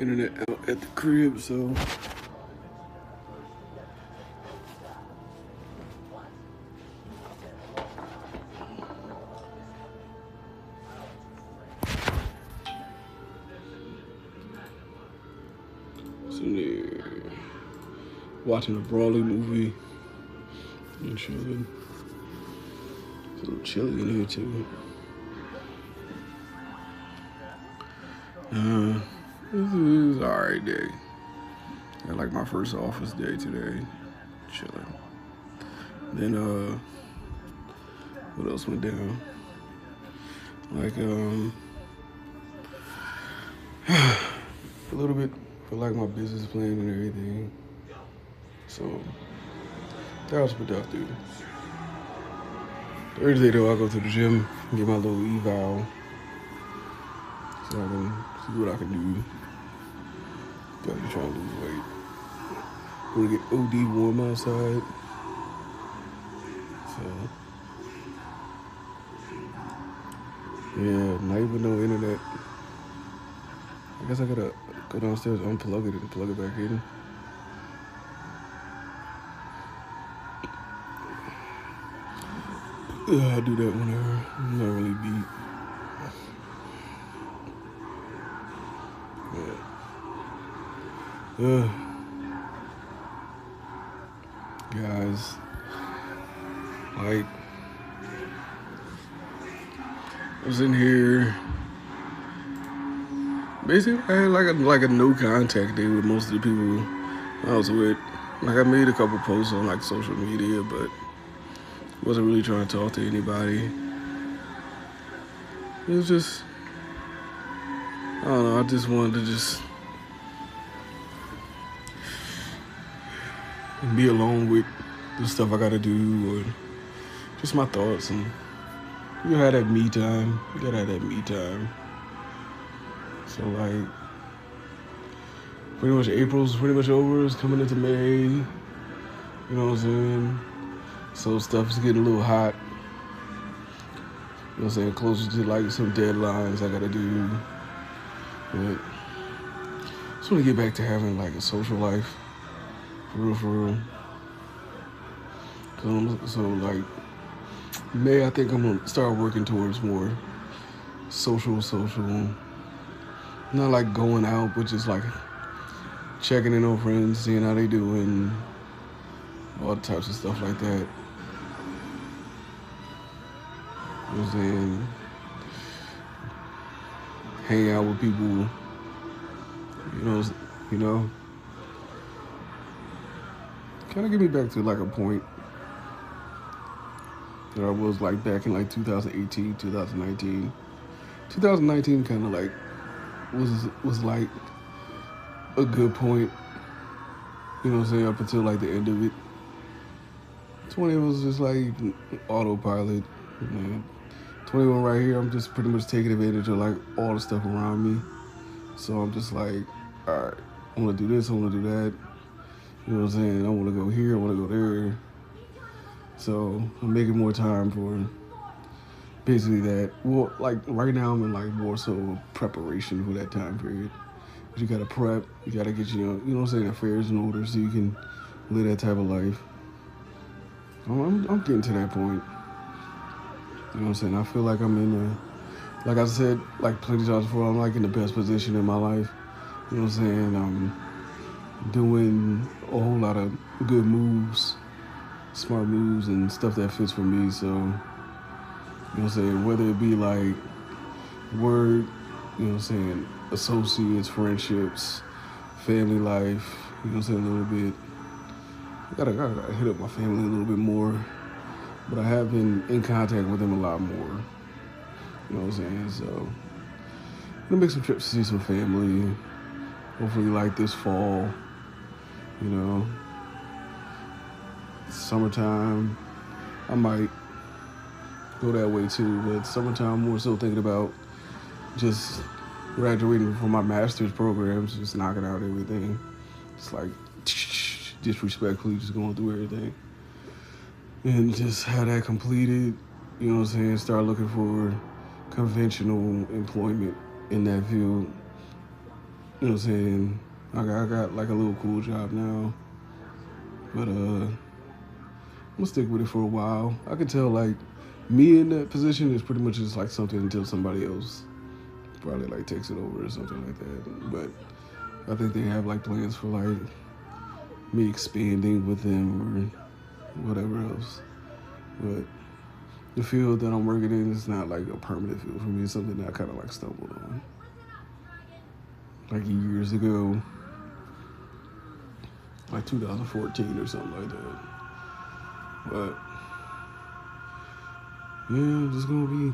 internet out at the crib, so yeah, watching a brawling movie and chilling. It's a little chilly in here too. This is an alright day. I like my first office day today. Chilling. Then what else went down? Like a little bit for like my business plan and everything. So that was productive. Thursday though, I go to the gym, get my little eval, so I can see what I can do. Gotta be trying to lose weight. Wanna get OD warm outside. So yeah, not even no internet. I guess I gotta go downstairs, unplug it, and plug it back in. Yeah, I do that whenever I'm not really beat. Guys, like, I was in here. Basically, I had like a no contact day with most of the people I was with. Like, I made a couple posts on like social media, but wasn't really trying to talk to anybody. It was just, I don't know, I just wanted to just be alone with the stuff I gotta do, or just my thoughts. And you had that me time. You gotta have that me time. So like, pretty much April's pretty much over. It's coming into May. You know what I'm saying? So stuff's getting a little hot. You know what I'm saying? Closer to like some deadlines I gotta do. But just want to get back to having like a social life. For real. So like, May, I think I'm gonna start working towards more social. Not like going out, but just like checking in on friends, seeing how they doing, all types of stuff like that. You know what I'm saying? Hang out with people, you know. Kind of get me back to like a point that I was like back in like 2018, 2019. 2019 kind of like was like a good point, you know what I'm saying, up until like the end of it. 20 was just like autopilot, man. 21 right here, I'm just pretty much taking advantage of like all the stuff around me. So I'm just like, all right, I want to do this, I want to do that. You know what I'm saying? I want to go here, I want to go there. So I'm making more time for basically that. Well, like right now I'm in like more so preparation for that time period. You gotta prep, you gotta get your, you know what I'm saying, affairs in order so you can live that type of life. I'm getting to that point. You know what I'm saying? I feel like I'm in like I said, like plenty of times before, I'm like in the best position in my life. You know what I'm saying? I'm doing a whole lot of good moves, smart moves, and stuff that fits for me. So, you know what I'm saying? Whether it be like work, you know what I'm saying, associates, friendships, family life, you know what I'm saying, a little bit. I gotta hit up my family a little bit more. But I have been in contact with them a lot more. You know what I'm saying? So I'm gonna make some trips to see some family. Hopefully like this fall. You know. Summertime, I might go that way too, but summertime I'm more so thinking about just graduating from my master's programs, just knocking out everything. It's like disrespectfully just going through everything. And just have that completed, you know what I'm saying, start looking for conventional employment in that field. You know what I'm saying? I got like a little cool job now, but I'm gonna stick with it for a while. I can tell like me in that position is pretty much just like something until somebody else probably like takes it over or something like that. But I think they have like plans for like me expanding with them or whatever else. But the field that I'm working in is not like a permanent field for me. It's something that I kind of like stumbled on like years ago, like 2014 or something like that. But yeah, I'm just gonna be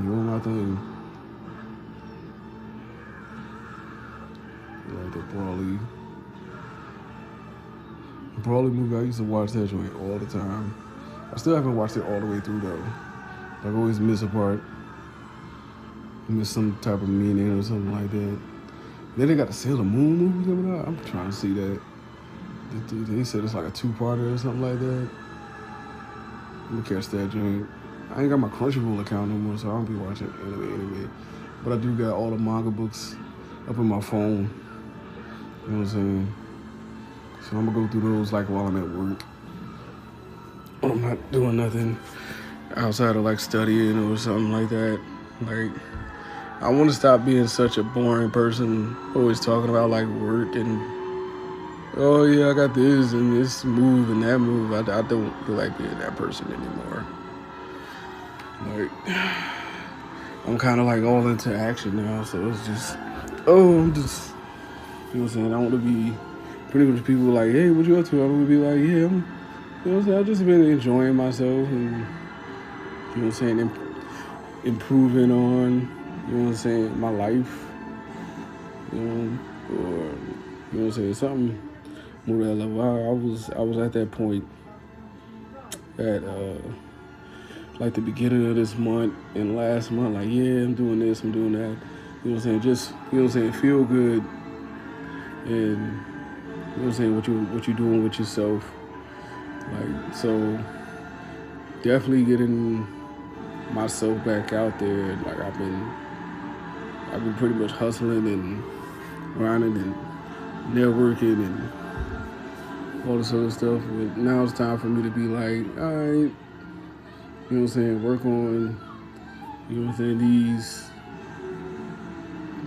doing my thing. Like the Brawley movie, I used to watch that joint all the time. I still haven't watched it all the way through though. Like, I always miss a part, miss some type of meaning or something like that. Then they got the Sailor Moon movie coming out. I'm trying to see that. They said it's like a two-parter or something like that. I'm gonna catch that joint. I ain't got my Crunchyroll account no more, so I don't be watching anime anyway. But I do got all the manga books up in my phone. You know what I'm saying? So I'm gonna go through those like while I'm at work. When I'm not doing nothing outside of like studying or something like that. Like, I want to stop being such a boring person, always talking about like work and oh yeah, I got this and this move and that move. I don't feel like being that person anymore. Like, I'm kind of like all into action now, so it's just, I'm just, you know what I'm saying? I want to be pretty much people like, hey, what you up to? I'm gonna be like, yeah, you know what I'm saying? I've just been enjoying myself and, you know what I'm saying, improving on, you know what I'm saying, my life, you know, or, you know what I'm saying, something more that level. I was at that point at, like the beginning of this month and last month, like, yeah, I'm doing this, I'm doing that. You know what I'm saying? Just, you know what I'm saying, feel good and, you know what I'm saying, what you doing with yourself. Like, so definitely getting myself back out there. Like, I've been pretty much hustling and grinding and networking and all this other stuff. But now it's time for me to be like, all right, you know what I'm saying, work on, you know what I'm saying,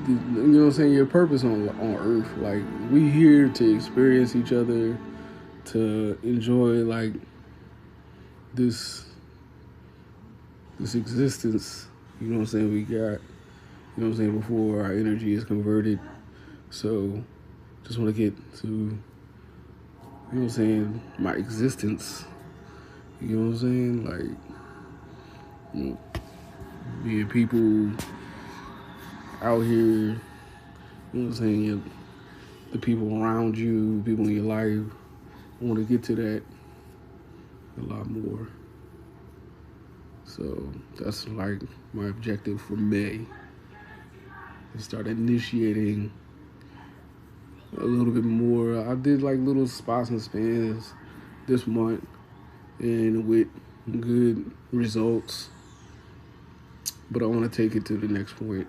you know what I'm saying, your purpose on earth. Like, we here to experience each other, to enjoy like this existence, you know what I'm saying, we got, you know what I'm saying, before our energy is converted. So just want to get to, you know what I'm saying, my existence. You know what I'm saying? Like, you know, being people out here, you know what I'm saying, the people around you, people in your life. I want to get to that a lot more. So that's like my objective for May. To start initiating a little bit more. I did like little spots and spans this month and with good results. But I want to take it to the next point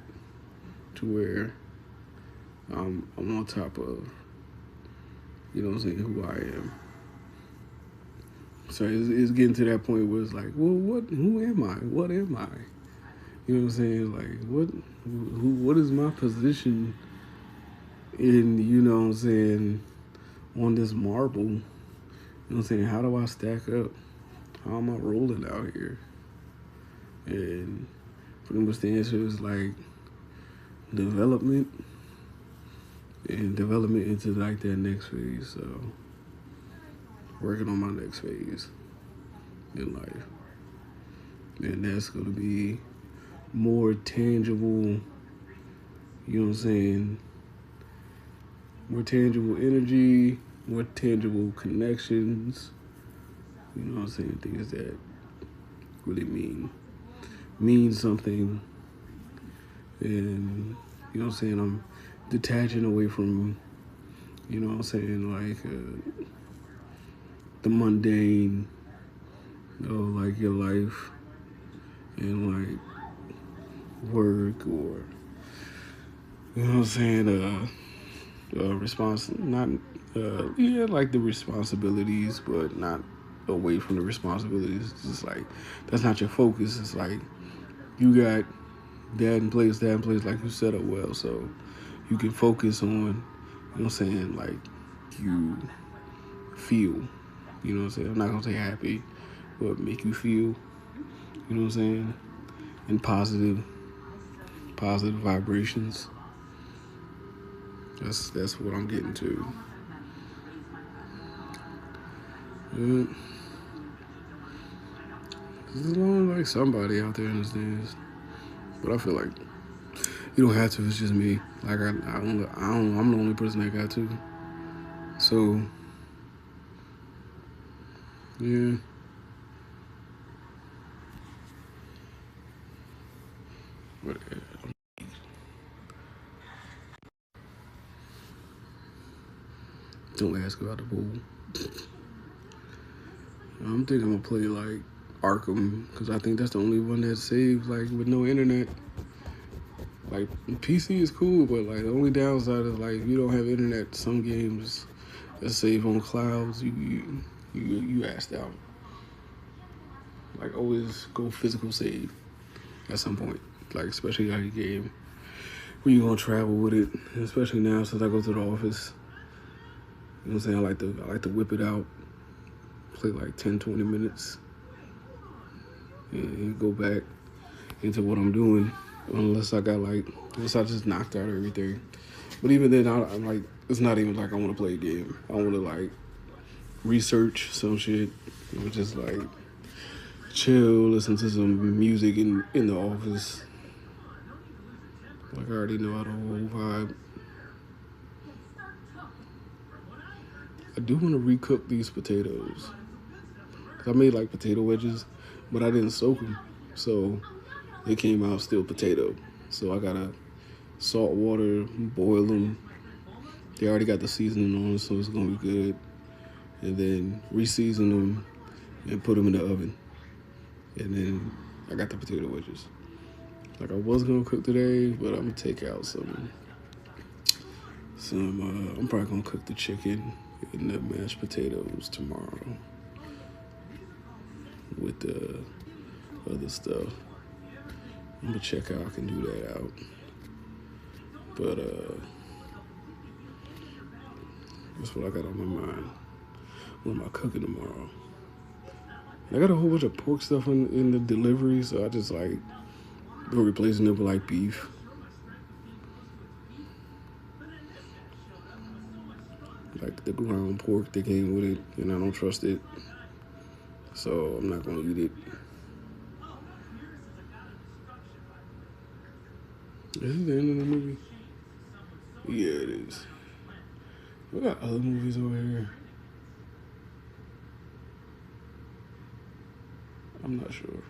to where I'm on top of, you know what I'm saying, who I am. So it's getting to that point where it's like, well, who am I? What am I? You know what I'm saying? Like, what is my position in, you know what I'm saying, on this marble? You know what I'm saying? How do I stack up? How am I rolling out here? And pretty much the answer is like development and development into like that next phase. So working on my next phase in life. And that's going to be more tangible, you know what I'm saying, more tangible energy, more tangible connections, you know what I'm saying, things that really mean something. And, you know what I'm saying, I'm detaching away from, you know what I'm saying, like the mundane of like your life and like work or, You know what I'm saying? Response, not, yeah, like the responsibilities, but not away from the responsibilities. It's just like, that's not your focus. It's like, you got dad in place, like you set up well, so you can focus on, you know what I'm saying, like, you feel, you know what I'm saying? I'm not gonna say happy, but make you feel, you know what I'm saying, in positive vibrations. That's what I'm getting to. Yeah. As long as like somebody out there understands, but I feel like you don't have to. It's just me. Like I'm the only person that got to. So yeah, but don't ask about the pool. I'm thinking I'm gonna play like Arkham because I think that's the only one that saves like with no internet. Like PC is cool, but like the only downside is like if you don't have internet, some games that save on clouds, you asked out. Like always go physical save at some point. Like especially like a game where you gonna travel with it, and especially now since I go to the office. You know what I'm saying? I like to whip it out, play like 10, 20 minutes, and go back into what I'm doing. Unless I just knocked out everything. But even then, I'm like, it's not even like I want to play a game. I want to like research some shit, just like chill, listen to some music in the office. Like I already know how the whole vibe. I do want to recook these potatoes. I made like potato wedges, but I didn't soak them, so they came out still potato. So I gotta salt water, boil them. They already got the seasoning on, so it's gonna be good. And then re-season them and put them in the oven. And then I got the potato wedges. Like I was gonna cook today, but I'm gonna take out some. I'm probably gonna cook the chicken and the mashed potatoes tomorrow with the other stuff. I'm gonna check how I can do that out. But that's what I got on my mind. What am I cooking tomorrow? I got a whole bunch of pork stuff in the delivery, so I just like we're replacing it with like beef. Like the ground pork that came with it, and I don't trust it. So I'm not gonna eat it. Is it the end of the movie? Yeah, it is. We got other movies over here. I'm not sure.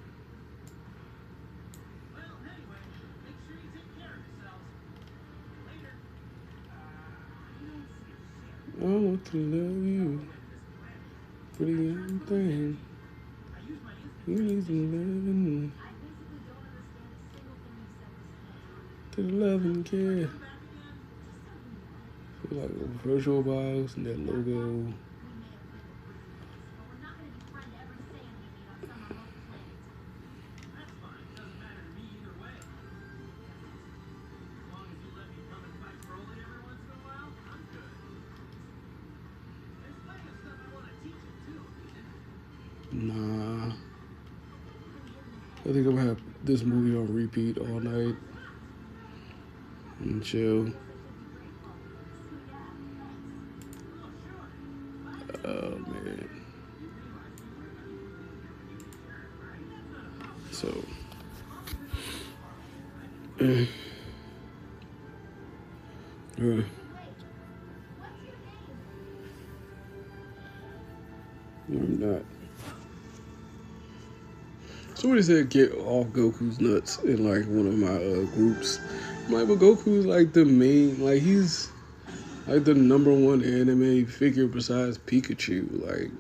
I want to love you, pretty young thing. You need some loving, to the loving care. Feel like a virtual box and that logo. Nah, I think I'm gonna have this movie on repeat all night and chill. Oh man. So, uh, I'm not. Somebody said get off Goku's nuts in like one of my groups. I'm like, but Goku's like the main, like he's like the number one anime figure besides Pikachu. Like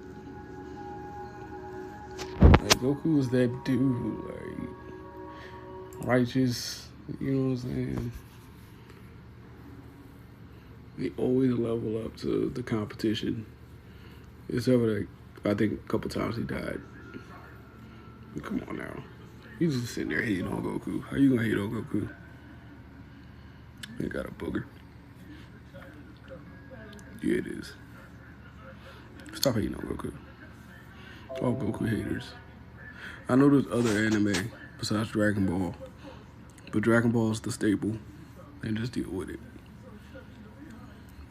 Goku's that dude, like righteous. You know what I'm saying? They always level up to the competition. Except for like, I think a couple times he died. Come on now. You just sitting there hating on Goku. How you gonna hate on Goku? You got a booger. Yeah, it is. Stop hating on Goku. All Goku haters. I know there's other anime besides Dragon Ball, but Dragon Ball is the staple, and just deal with it.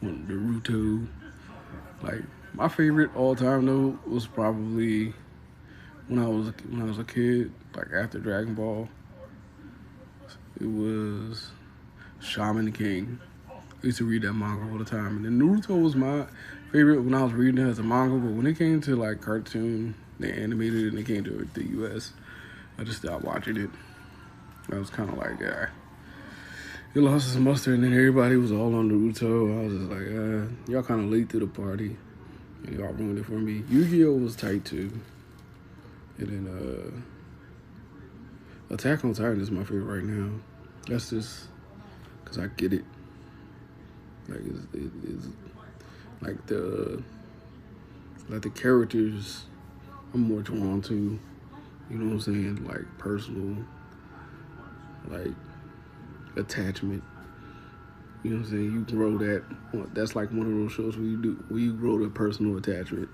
Naruto, like my favorite all time though was probably when I was a kid. Like after Dragon Ball, it was Shaman King. I used to read that manga all the time, and then Naruto was my favorite when I was reading it as a manga. But when it came to like cartoon, they animated it and it came to the U.S. I just stopped watching it. I was kind of like, it lost its muster, and then everybody was all on Naruto. I was just like, y'all kind of late to the party, and y'all ruined it for me. Yu-Gi-Oh was tight too, and then Attack on Titan is my favorite right now. That's just because I get it. Like it's like the characters I'm more drawn to. You know what I'm saying? Like personal, like attachment. You know what I'm saying? You grow that. That's like one of those shows where you grow the personal attachment,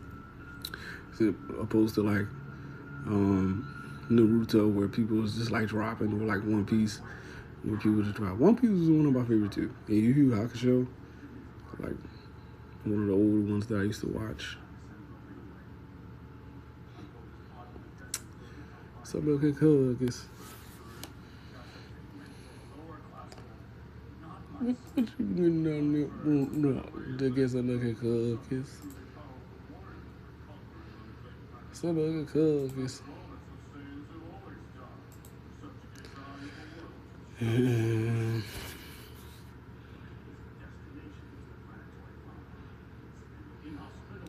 opposed to like Naruto, where people was just like dropping, or like One Piece, where people just drop. One Piece was one of my favorite too. And Yu Yu Hakusho, like one of the older ones that I used to watch. Some milk and cookies. What you doing down there? No, I guess I'm looking cookies. Some milk and cookies. I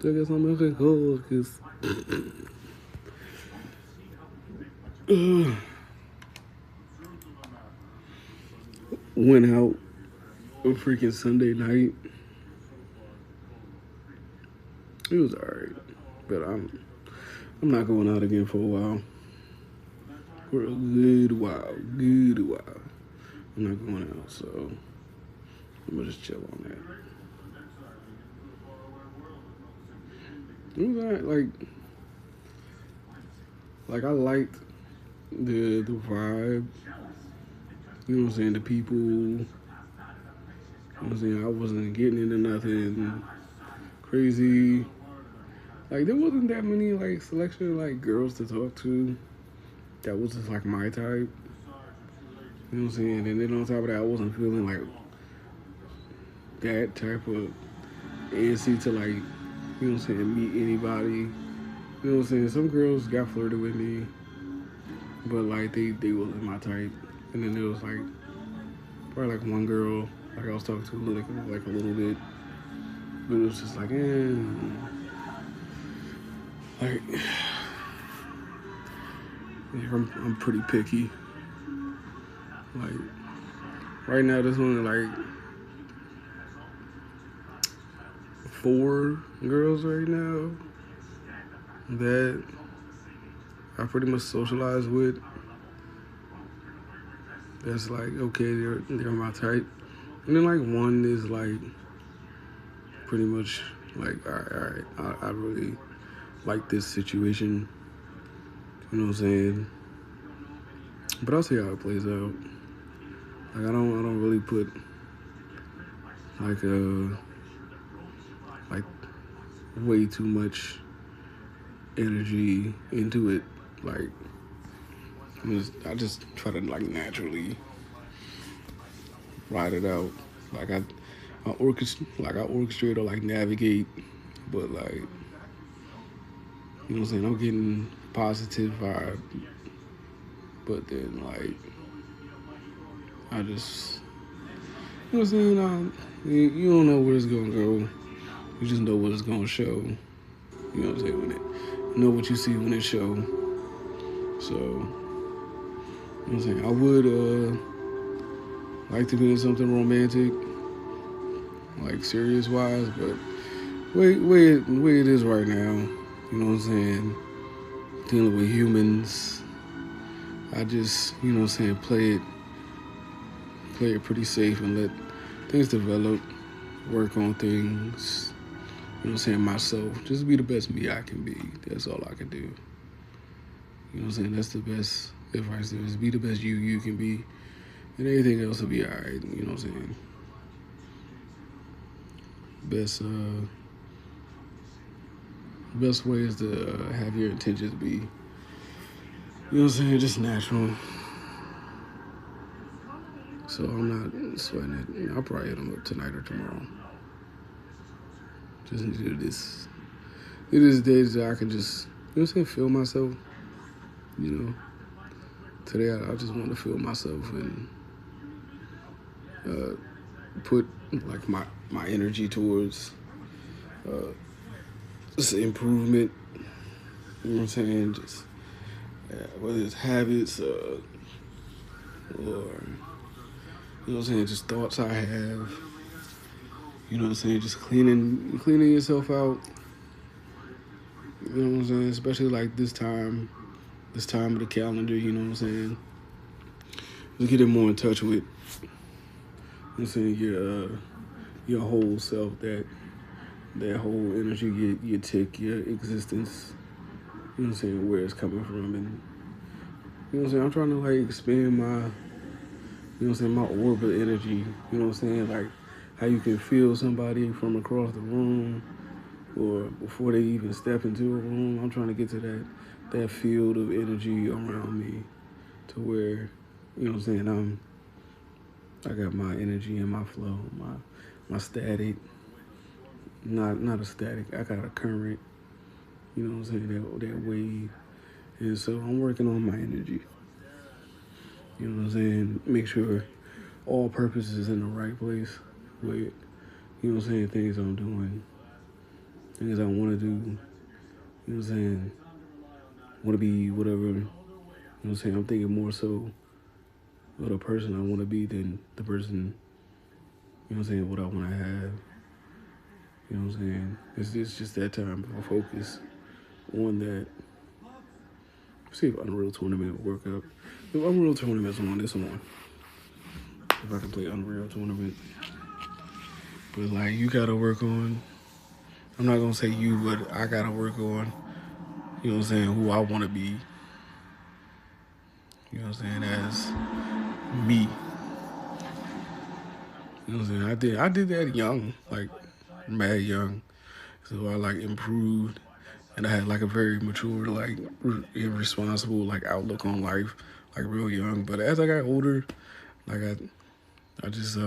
guess I'm looking cookies. Went out a freaking Sunday night. It was alright, but I'm not going out again for a while. For a good while, I'm not going out, so I'm gonna just chill on that. It was alright, like I liked the vibe. You know what I'm saying? The people. You know what I'm saying? I wasn't getting into nothing crazy. Like there wasn't that many like selection of like girls to talk to. That was just like my type. You know what I'm saying? And then on top of that, I wasn't feeling like that type of antsy to like, you know what I'm saying, meet anybody. You know what I'm saying? Some girls got flirted with me, but like they wasn't my type. And then there was like probably like one girl like I was talking to like a little bit, but it was just like, like yeah, I'm pretty picky. Like right now, there's only like 4 girls right now that I pretty much socialize with. That's like okay, they're my type, and then like one is like pretty much like all right, I really like this situation. You know what I'm saying? But I'll see how it plays out. Like I don't really put like like way too much energy into it. Like I just try to like naturally ride it out. Like I orchestrate or like navigate, but like you know what I'm saying. I'm getting positive vibe, but then like I just you know what I'm saying. You don't know where it's gonna go. You just know what it's gonna show. You know what I'm saying? When it know what you see when it show. So you know what I'm saying. I would like to be in something romantic, like serious wise, but way it is right now, you know what I'm saying? Dealing with humans, I just, you know what I'm saying, play it pretty safe and let things develop, work on things, you know what I'm saying, myself. Just be the best me I can be. That's all I can do. You know what I'm saying? That's the best advice there is. Be the best you can be. And everything else will be alright. You know what I'm saying? Best best way is to have your intentions be, you know what I'm saying, just natural. So I'm not sweating it. I'll probably hit them up tonight or tomorrow. Just need to do this. It is days that I can just, you know what I'm saying, feel myself. You know, today I just want to feel myself and uh, put like my energy towards just improvement. You know what I'm saying? Just whether it's habits or you know what I'm saying, just thoughts I have. You know what I'm saying? Just cleaning yourself out. You know what I'm saying? Especially like this time of the calendar. You know what I'm saying? Just getting more in touch with, you know what I'm saying, your whole self, that whole energy, your tick, your existence. You know what I'm saying? Where it's coming from, and you know what I'm saying. I'm trying to like expand my, you know what I'm saying, my orb of energy. You know what I'm saying? Like how you can feel somebody from across the room or before they even step into a room. I'm trying to get to that field of energy around me to where, you know what I'm saying, I got my energy and my flow, my static, not a static. I got a current, you know what I'm saying, that wave. And so I'm working on my energy. You know what I'm saying? Make sure all purpose is in the right place with, you know what I'm saying, things I'm doing, things I want to do, you know what I'm saying, want to be whatever, you know what I'm saying. I'm thinking more so of the person I want to be than the person, you know what I'm saying, what I want to have. You know what I'm saying? It's just that time for focus on that. See if Unreal Tournament will work out. If Unreal Tournament's on, it's on. If I can play Unreal Tournament. But like you gotta work on, I'm not gonna say you, but I gotta work on, you know what I'm saying, who I wanna be. You know what I'm saying, as me. You know what I'm saying? I did that young, like mad young. So I like improved and I had like a very mature, like irresponsible like outlook on life, like real young. But as I got older, like I just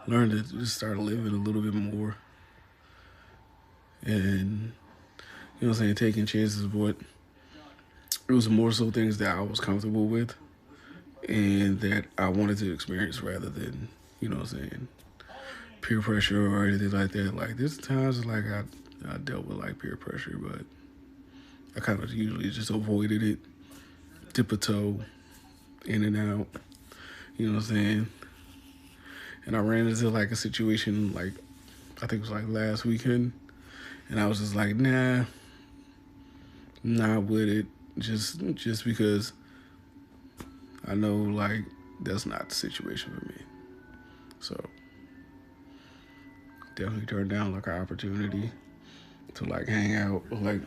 learned to just start living a little bit more and you know what I'm saying, taking chances, but it was more so things that I was comfortable with and that I wanted to experience rather than, you know what I'm saying, peer pressure or anything like that. Like there's times like I dealt with like peer pressure, but I kind of usually just avoided it, dip a toe in and out, you know what I'm saying? And I ran into like a situation like I think it was like last weekend, and I was just like, nah, not with it, just because I know like that's not the situation for me. So definitely turned down like an opportunity to like hang out, like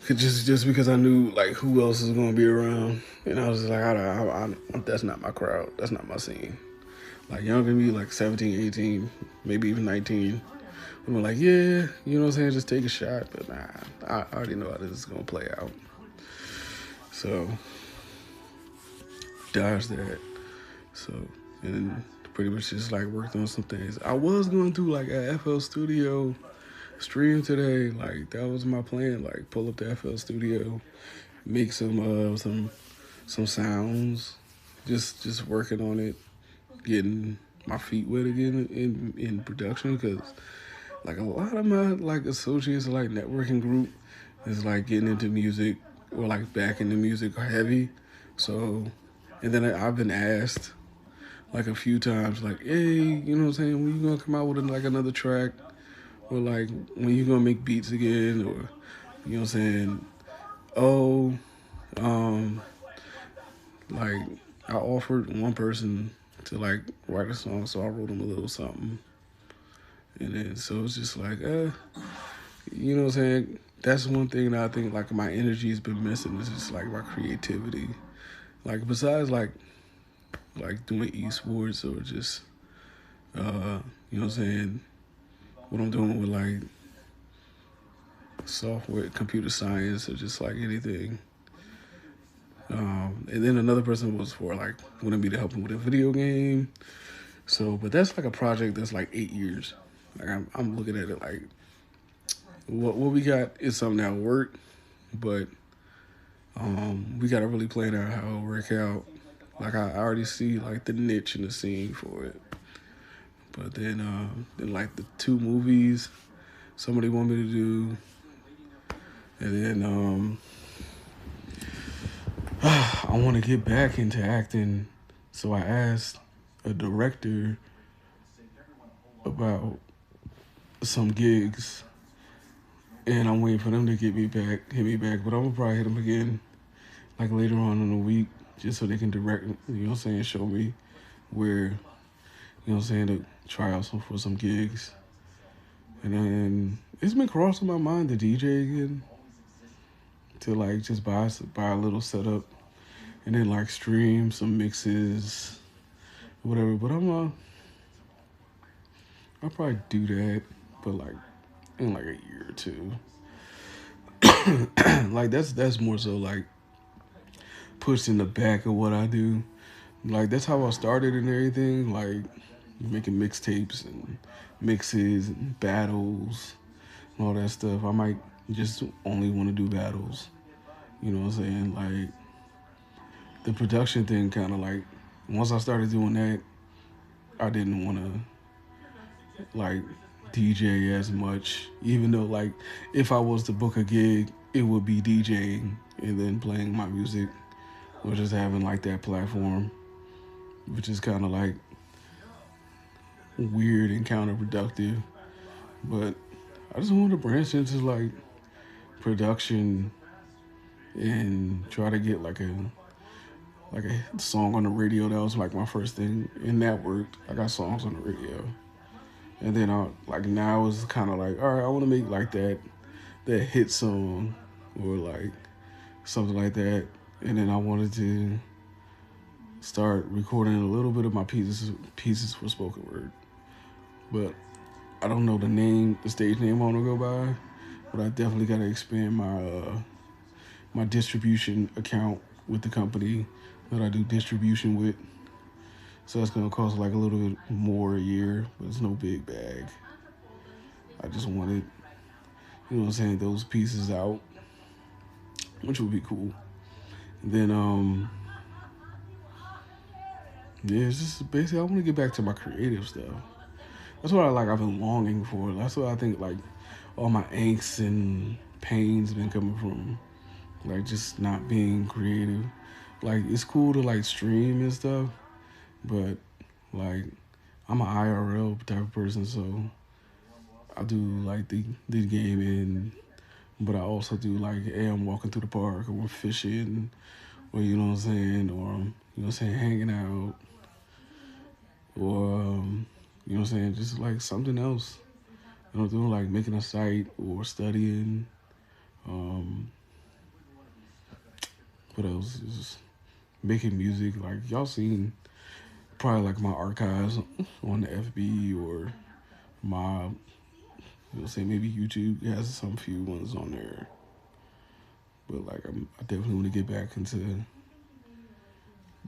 just because I knew like who else is gonna be around, and I was just like, that's not my crowd, that's not my scene. Like younger than me, like 17, 18, maybe even 19. I'm like, yeah, you know what I'm saying, just take a shot. But nah, I already know how this is gonna play out. So dodge that. So and pretty much just like worked on some things. I was going to like a FL Studio stream today. Like that was my plan. Like pull up the FL Studio, make some sounds. Just working on it, getting my feet wet again in production because like a lot of my like associates like networking group is like getting into music or like back into music heavy. So and then I've been asked like a few times, like, hey, you know what I'm saying? When you gonna come out with like another track, or like when you gonna make beats again, or you know what I'm saying? Oh, um, like I offered one person to like write a song, so I wrote him a little something, and then so it's just like, you know what I'm saying? That's one thing that I think like my energy has been missing is just like my creativity. Like besides like doing esports or just you know what I'm saying, what I'm doing with like software, computer science, or just like anything. And then another person was for like wanted me to help him with a video game. So, but that's like a project that's like 8 years. Like I'm looking at it like what we got is something that'll work, but we gotta really plan out how it'll work out. Like I already see like the niche in the scene for it. But then like the 2 movies somebody want me to do, and then I want to get back into acting. So I asked a director about some gigs, and I'm waiting for them to hit me back. But I'm gonna probably hit them again, like later on in the week, just so they can direct, you know what I'm saying, show me where, you know what I'm saying, to try out for some gigs. And then it's been crossing my mind to DJ again, to like just buy a little setup, and then like stream some mixes, whatever. But I'll probably do that, but like in like a year or two. Like that's more so like pushed in the back of what I do. Like that's how I started and everything. Like making mixtapes and mixes and battles and all that stuff. I might just only want to do battles. You know what I'm saying? Like the production thing, kind of like once I started doing that, I didn't want to like DJ as much. Even though like if I was to book a gig, it would be DJing and then playing my music, or just having like that platform, which is kind of like weird and counterproductive. But I just wanted to branch into like production and try to get like a song on the radio. That was like my first thing, and that worked. I got songs on the radio, and then I like now it's kind of like, all right, I want to make like that hit song or like something like that, and then I wanted to start recording a little bit of my pieces for spoken word, but I don't know the stage name I want to go by, but I definitely got to expand my distribution account with the company that I do distribution with. So that's gonna cost like a little bit more a year, but it's no big bag. I just wanted, you know what I'm saying, those pieces out, which would be cool. Then yeah, it's just basically I want to get back to my creative stuff. That's what I've been longing for. That's what I think like all my angst and pains been coming from. Like just not being creative. Like it's cool to like stream and stuff, but like I'm an IRL type of person, so I do like the gaming, but I also do like, hey, I'm walking through the park or I'm fishing, or you know what I'm saying, or you know what I'm saying, hanging out, or you know what I'm saying, just like something else. You know, doing like making a site or studying. Um, what else? Just making music. Like y'all seen probably like my archives on the FB or my, you'll say maybe YouTube has some few ones on there. But like I definitely want to get back into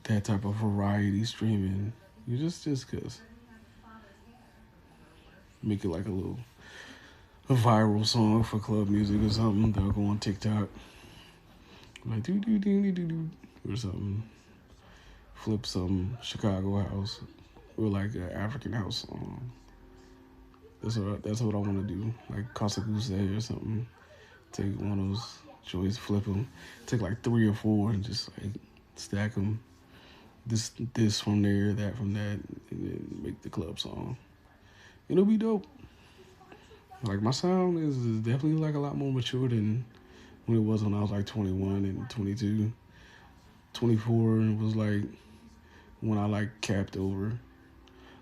that type of variety streaming. You just cause make it like a viral song for club music or something that'll go on TikTok. Like do or something. Flip some Chicago house or like an African house song. That's what I want to do. Like Casa Goose or something. Take one of those joints, flip them. Take like 3 or 4 and just like stack them. this from there, that from that, and then make the club song. It'll be dope. Like my sound is definitely like a lot more mature than when it was when I was like 21 and 22. 24 was like when I like capped over.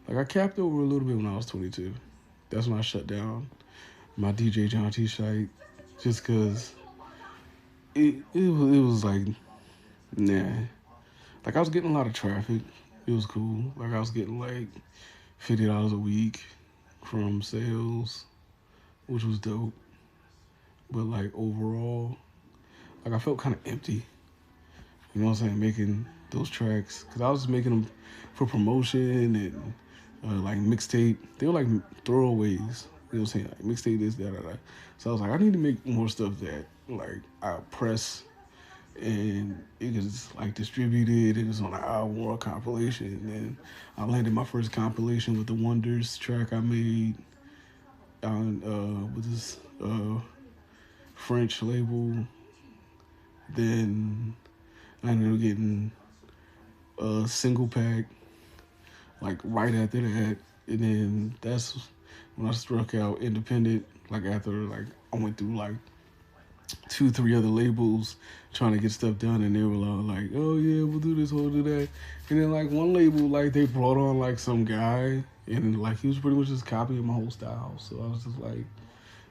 Like I capped over a little bit when I was 22. That's when I shut down my DJ John T site, just cause it was like nah. Like I was getting a lot of traffic. It was cool. Like I was getting like $50 a week from sales, which was dope. But like overall, like I felt kind of empty. You know what I'm saying? Making those tracks because I was making them for promotion and like mixtape. They were like throwaways. You know what I'm saying? Like mixtape this, that, that. So I was like, I need to make more stuff that like I press and it was like distributed. It was on an album or a compilation. And then I landed my first compilation with the Wonders track I made on with this French label. Then I ended up getting a single pack like right after that, and then that's when I struck out independent. Like after like I went through like 2, 3 other labels trying to get stuff done, and they were all like, "Oh yeah, we'll do this, we'll do that." And then like one label, like they brought on like some guy, and like he was pretty much just copying my whole style. So I was just like,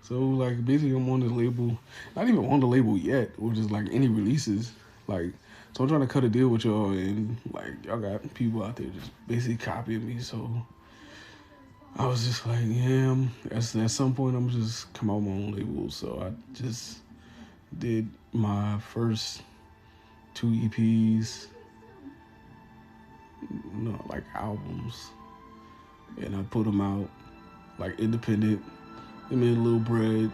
so like basically I'm on the label, not even on the label yet, or just like any releases, like. So I'm trying to cut a deal with y'all, and like y'all got people out there just basically copying me. So I was just like, yeah, at some point I'm just come out my own label. So I just did my first 2 EPs, like albums, and I put them out like independent. They made a little bread.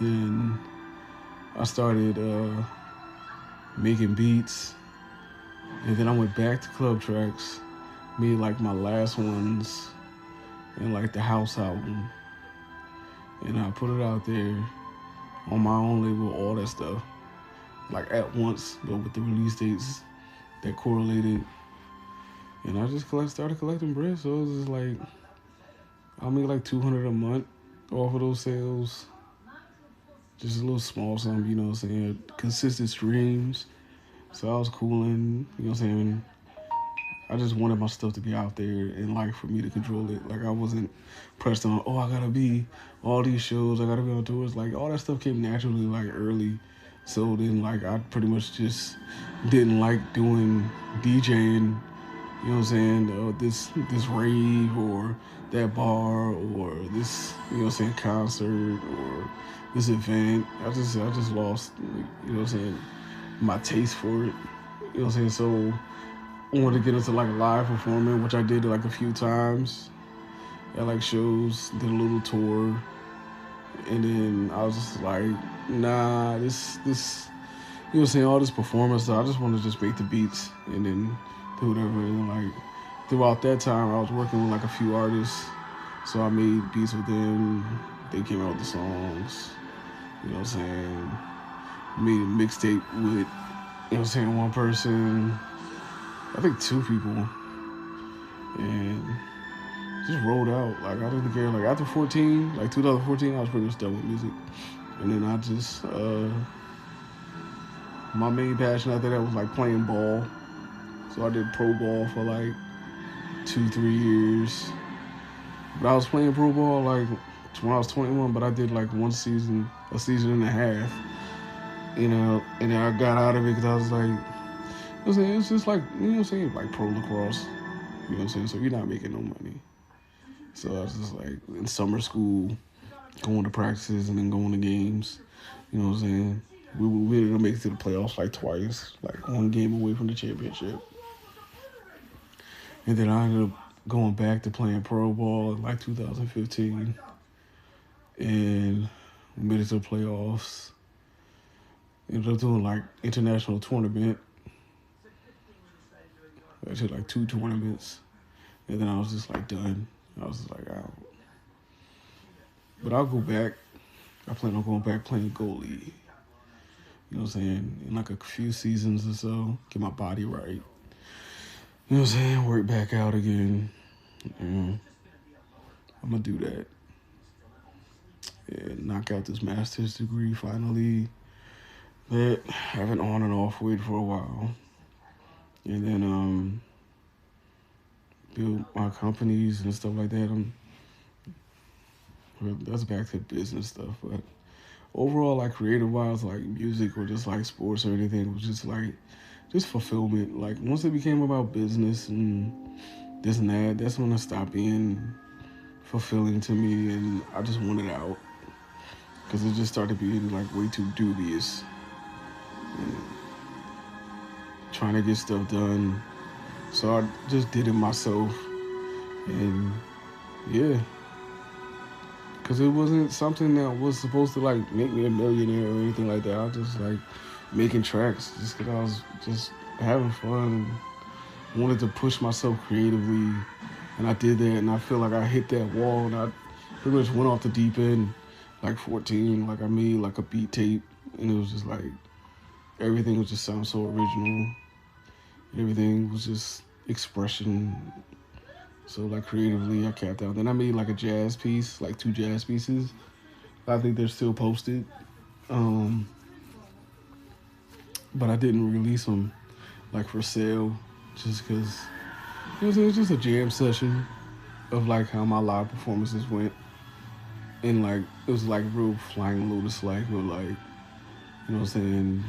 Then I started making beats, and then I went back to club tracks, made like my last ones, and like the house album, and I put it out there on my own label, all that stuff, like at once, but with the release dates that correlated. And I just started collecting bread. So it was just like I made like 200 a month off of those sales. Just a little small sum, you know what I'm saying? Consistent streams. So I was cooling, you know what I'm saying? I just wanted my stuff to be out there and like for me to control it. Like I wasn't pressed on, oh, I gotta be all these shows, I gotta be on tours. Like all that stuff came naturally like early. So then like I pretty much just didn't like doing DJing, you know what I'm saying, this rave or that bar or this, you know what I'm saying, concert or this event. I just lost, you know what I'm saying, my taste for it. You know what I'm saying? So I wanted to get into like live performing, which I did like a few times at like shows, did a little tour, and then I was just like, nah, this you know what I'm saying, all this performance stuff, I just want to just make the beats and then do whatever. And like throughout that time I was working with like a few artists. So I made beats with them. They came out with the songs. You know what I'm saying? Made a mixtape with, you know what I'm saying, one person, I think 2 people, and just rolled out. Like I didn't care. Like after 14, like 2014, I was pretty much done with music. And then I just, my main passion after that was like playing ball. So I did pro ball for like 2, 3 years. But I was playing pro ball like when I was 21, but I did like one season, a season and a half, you know, and then I got out of it because I was like, you know what I'm saying, it's just like, you know what I'm saying, like pro lacrosse, you know what I'm saying, so you're not making no money. So I was just like in summer school, going to practices and then going to games, you know what I'm saying. We didn't make it to the playoffs like twice, like one game away from the championship. And then I ended up going back to playing pro ball in like 2015 and made it to the playoffs. Ended up doing like international tournament. I did like 2 tournaments. And then I was just like done. I was just like, out. But I'll go back. I plan on going back playing goalie. You know what I'm saying? In like a few seasons or so, get my body right. You know what I'm saying? Work back out again. Yeah, I'm gonna do that. Yeah, knock out this master's degree finally. That I've been on and off with for a while. And then build my companies and stuff like that. Well, that's back to business stuff, but overall, like creative wise, like music or just like sports or anything, it was just fulfillment. Like once it became about business and this and that, that's when it stopped being fulfilling to me, and I just wanted out because it just started being like way too dubious. And trying to get stuff done, so I just did it myself, and yeah, because it wasn't something that was supposed to like make me a millionaire or anything like that. I was just like making tracks just because I was just having fun and wanted to push myself creatively, and I did that, and I feel like I hit that wall, and I pretty much went off the deep end. Like 14, like I made like a beat tape, and it was just like everything was just sound so original. Everything was just expression. So like creatively, I capped out. Then I made like a jazz piece, like 2 jazz pieces. I think they're still posted, um, but I didn't release them like for sale, just because it was just a jam session of like how my live performances went, and like it was like real flying lotus like with like you know what I'm saying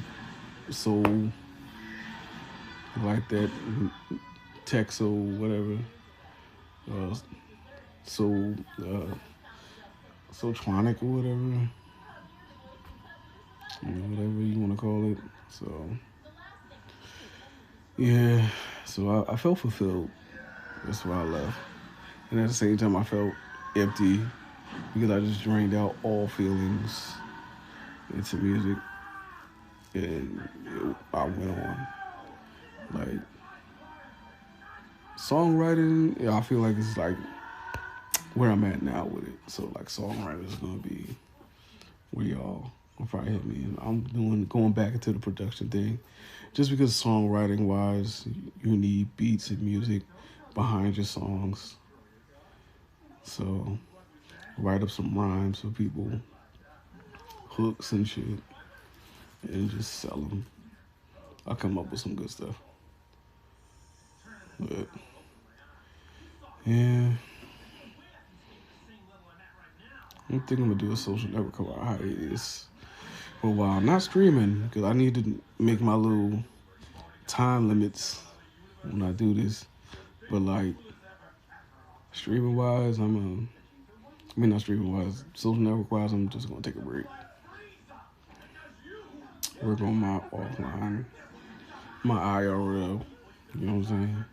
soul like that texo whatever uh, soul soultronic or whatever whatever you want to call it. So yeah, so I felt fulfilled. That's why I left, and at the same time I felt empty because I just drained out all feelings into music, and I went on like songwriting. Yeah, I feel like it's like where I'm at now with it. So like songwriting is gonna be where y'all will probably hit me. And I'm going back into the production thing, just because songwriting wise, you need beats and music behind your songs. So write up some rhymes for people, hooks and shit, and just sell them. I'll come up with some good stuff. But yeah, I think I'm gonna do a social network cover hiatus for a while. Not streaming because I need to make my little time limits when I do this. But like streaming wise, I mean not streaming wise, social network wise, I'm just gonna take a break. Work on my offline, my IRL. You know what I'm saying?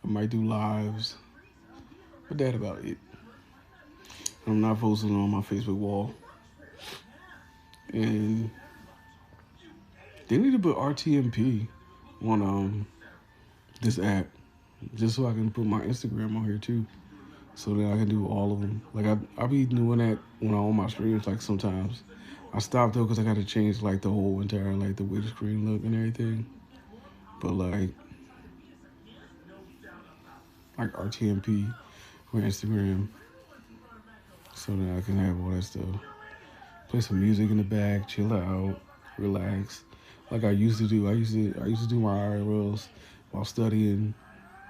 I might do lives, but that about it. I'm not posting on my Facebook wall, and they need to put RTMP on this app, just so I can put my Instagram on here too, so that I can do all of them. Like I be doing that when I'm on my streams. Like sometimes I stop though because I got to change like the whole entire like the way the screen look and everything. But like RTMP for Instagram, so that I can have all that stuff. Play some music in the back, chill out, relax. Like I used to do. I used to do my IRLs while studying,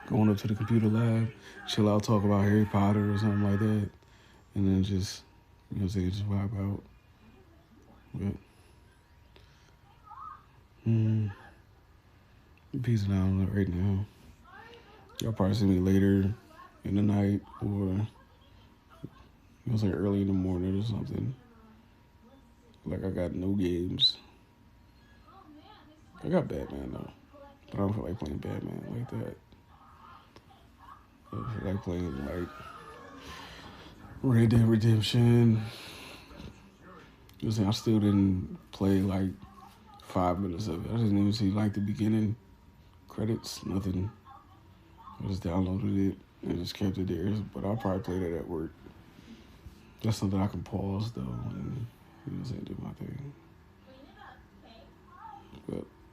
going up to the computer lab, chill out, talk about Harry Potter or something like that, and then just you know say just vibe out. But peace out right now. Y'all probably see me later in the night or it was like early in the morning or something. Like I got no games. I got Batman though, but I don't feel like playing Batman like that. I feel like playing like Red Dead Redemption. I still didn't play like 5 minutes of it. I didn't even see like the beginning credits, nothing. I just downloaded it and just kept it there. But I'll probably play that at work. That's something I can pause though and do my thing. But